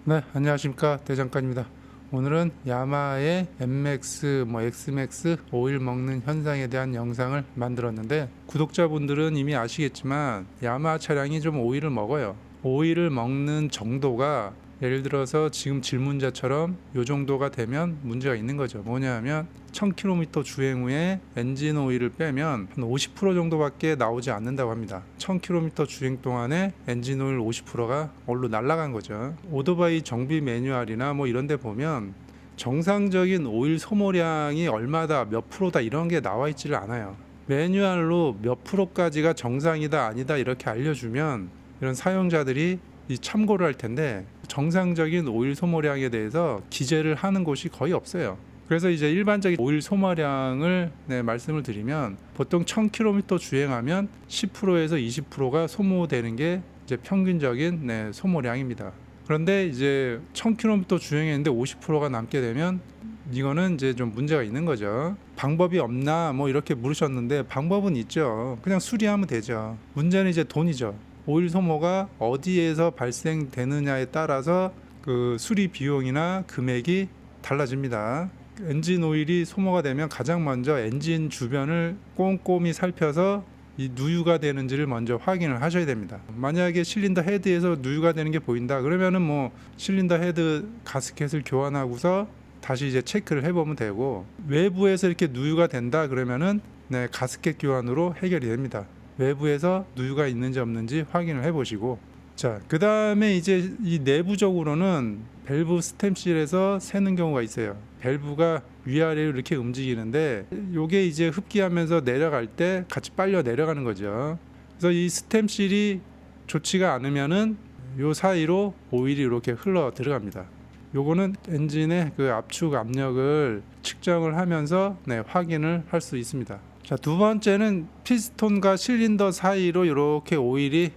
네, 안녕하십니까. 대장간입니다. 오늘은 야마하의 NMAX, XMAX 오일 먹는 현상에 대한 영상을 만들었는데, 구독자분들은 이미 아시겠지만 야마하 차량이 좀 오일을 먹어요. 오일을 먹는 정도가 예를 들어서 지금 질문자처럼 이 정도가 되면 문제가 있는 거죠. 뭐냐면 1000km 주행 후에 엔진 오일을 빼면 한 50% 정도밖에 나오지 않는다고 합니다. 1000km 주행 동안에 엔진 오일 50%가 얼로 날아간 거죠. 오토바이 정비 매뉴얼이나 이런 데 보면 정상적인 오일 소모량이 얼마다 몇 프로다 이런 게 나와 있지를 않아요. 매뉴얼로 몇 프로까지가 정상이다 아니다 이렇게 알려주면 이런 사용자들이 참고를 할 텐데, 정상적인 오일 소모량에 대해서 기재를 하는 곳이 거의 없어요. 그래서 이제 일반적인 오일 소모량을 말씀을 드리면, 보통 1000km 주행하면 10%에서 20%가 소모되는 게 이제 평균적인 소모량입니다. 그런데 이제 1000km 주행했는데 50%가 남게 되면 이거는 이제 좀 문제가 있는 거죠. 방법이 없나 이렇게 물으셨는데, 방법은 있죠. 그냥 수리하면 되죠. 문제는 이제 돈이죠. 오일 소모가 어디에서 발생되느냐에 따라서 그 수리 비용이나 금액이 달라집니다. 엔진 오일이 소모가 되면 가장 먼저 엔진 주변을 꼼꼼히 살펴서 이 누유가 되는지를 먼저 확인을 하셔야 됩니다. 만약에 실린더 헤드에서 누유가 되는 게 보인다 그러면은 실린더 헤드 가스켓을 교환하고서 다시 이제 체크를 해보면 되고, 외부에서 이렇게 누유가 된다 그러면은 가스켓 교환으로 해결이 됩니다. 외부에서 누유가 있는지 없는지 확인을 해보시고, 자, 그 다음에 이제 이 내부적으로는 밸브 스템실에서 새는 경우가 있어요. 밸브가 위아래로 이렇게 움직이는데, 요게 이제 흡기하면서 내려갈 때 같이 빨려 내려가는 거죠. 그래서 이 스템실이 좋지가 않으면은 요 사이로 오일이 이렇게 흘러 들어갑니다. 요거는 엔진의 그 압축 압력을 측정을 하면서 확인을 할 수 있습니다. 자, 두 번째는 피스톤과 실린더 사이로 이렇게 오일이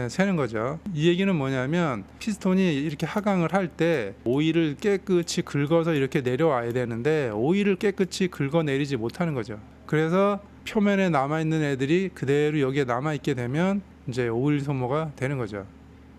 새는 거죠. 이 얘기는 뭐냐면, 피스톤이 이렇게 하강을 할 때 오일을 깨끗이 긁어서 이렇게 내려와야 되는데 오일을 깨끗이 긁어 내리지 못하는 거죠. 그래서 표면에 남아있는 애들이 그대로 여기에 남아있게 되면 이제 오일 소모가 되는 거죠.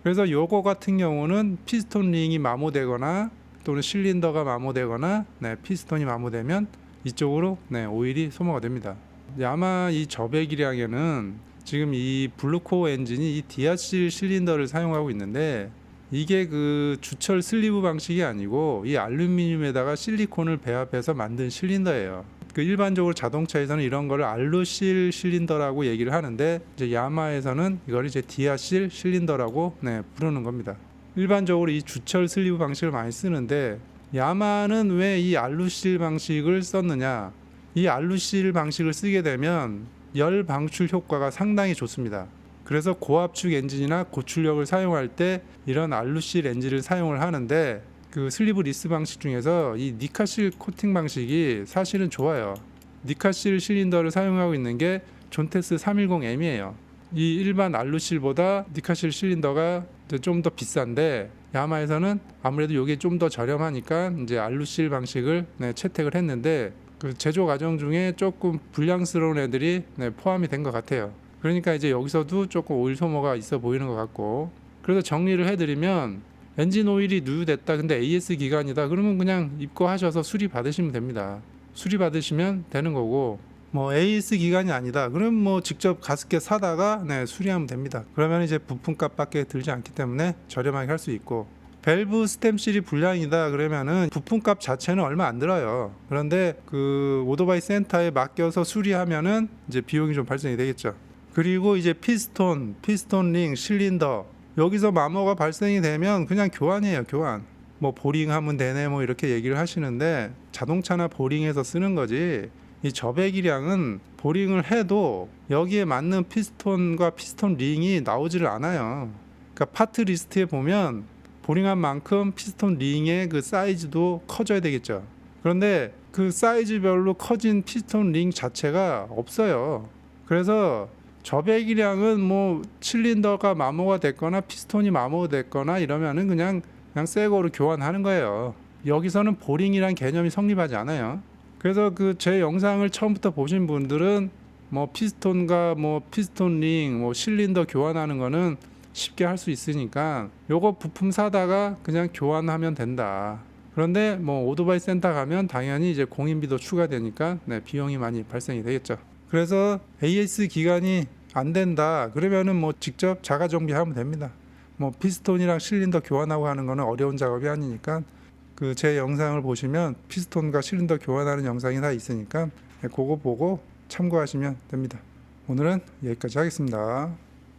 그래서 요거 같은 경우는 피스톤 링이 마모되거나 또는 실린더가 마모되거나 피스톤이 마모되면 이쪽으로 오일이 소모가 됩니다. 야마 이 저배기량에는 지금 이 블루코어 엔진이 이 디아실 실린더를 사용하고 있는데, 이게 그 주철 슬리브 방식이 아니고 이 알루미늄에다가 실리콘을 배합해서 만든 실린더예요. 그 일반적으로 자동차에서는 이런 거를 알루실 실린더라고 얘기를 하는데, 이제 야마에서는 이걸 이제 디아실 실린더라고 부르는 겁니다. 일반적으로 이 주철 슬리브 방식을 많이 쓰는데, 야마는 왜 이 알루실 방식을 썼느냐? 이 알루실 방식을 쓰게 되면 열 방출 효과가 상당히 좋습니다. 그래서 고압축 엔진이나 고출력을 사용할 때 이런 알루실 엔진을 사용을 하는데, 그 슬리브 리스 방식 중에서 이 니카실 코팅 방식이 사실은 좋아요. 니카실 실린더를 사용하고 있는 게 존테스 310M이에요. 이 일반 알루실보다 니카실 실린더가 좀 더 비싼데, 야마에서는 아무래도 이게 좀 더 저렴하니까 이제 알루실 방식을 채택을 했는데, 그 제조 과정 중에 조금 불량스러운 애들이 포함이 된 것 같아요. 그러니까 이제 여기서도 조금 오일 소모가 있어 보이는 것 같고, 그래서 정리를 해드리면, 엔진 오일이 누유됐다 근데 AS 기간이다 그러면 그냥 입고하셔서 수리 받으시면 됩니다. 수리 받으시면 되는 거고, AS 기간이 아니다 그러면 직접 가스켓 사다가 수리하면 됩니다. 그러면 이제 부품값밖에 들지 않기 때문에 저렴하게 할 수 있고, 밸브 스템실이 불량이다 그러면은 부품값 자체는 얼마 안 들어요. 그런데 그 오토바이 센터에 맡겨서 수리하면은 이제 비용이 좀 발생이 되겠죠. 그리고 이제 피스톤 링, 실린더, 여기서 마모가 발생이 되면 그냥 교환이에요. 교환. 보링하면 되네 이렇게 얘기를 하시는데, 자동차나 보링에서 쓰는 거지, 이 저배기량은 보링을 해도 여기에 맞는 피스톤과 피스톤 링이 나오지를 않아요. 그러니까 파트 리스트에 보면 보링한 만큼 피스톤 링의 그 사이즈도 커져야 되겠죠. 그런데 그 사이즈별로 커진 피스톤 링 자체가 없어요. 그래서 저배기량은 실린더가 마모가 됐거나 피스톤이 마모됐거나 이러면은 그냥 새 거로 교환하는 거예요. 여기서는 보링이란 개념이 성립하지 않아요. 그래서 그 제 영상을 처음부터 보신 분들은 피스톤과 피스톤 링, 실린더 교환하는 거는 쉽게 할 수 있으니까 요거 부품 사다가 그냥 교환하면 된다. 그런데 뭐 오토바이 센터 가면 당연히 이제 공인비도 추가되니까 비용이 많이 발생이 되겠죠. 그래서 AS 기간이 안 된다 그러면은 뭐 직접 자가 정비하면 됩니다. 뭐 피스톤이랑 실린더 교환하고 하는 거는 어려운 작업이 아니니까 그 제 영상을 보시면 피스톤과 실린더 교환하는 영상이 다 있으니까 그거 보고 참고하시면 됩니다. 오늘은 여기까지 하겠습니다.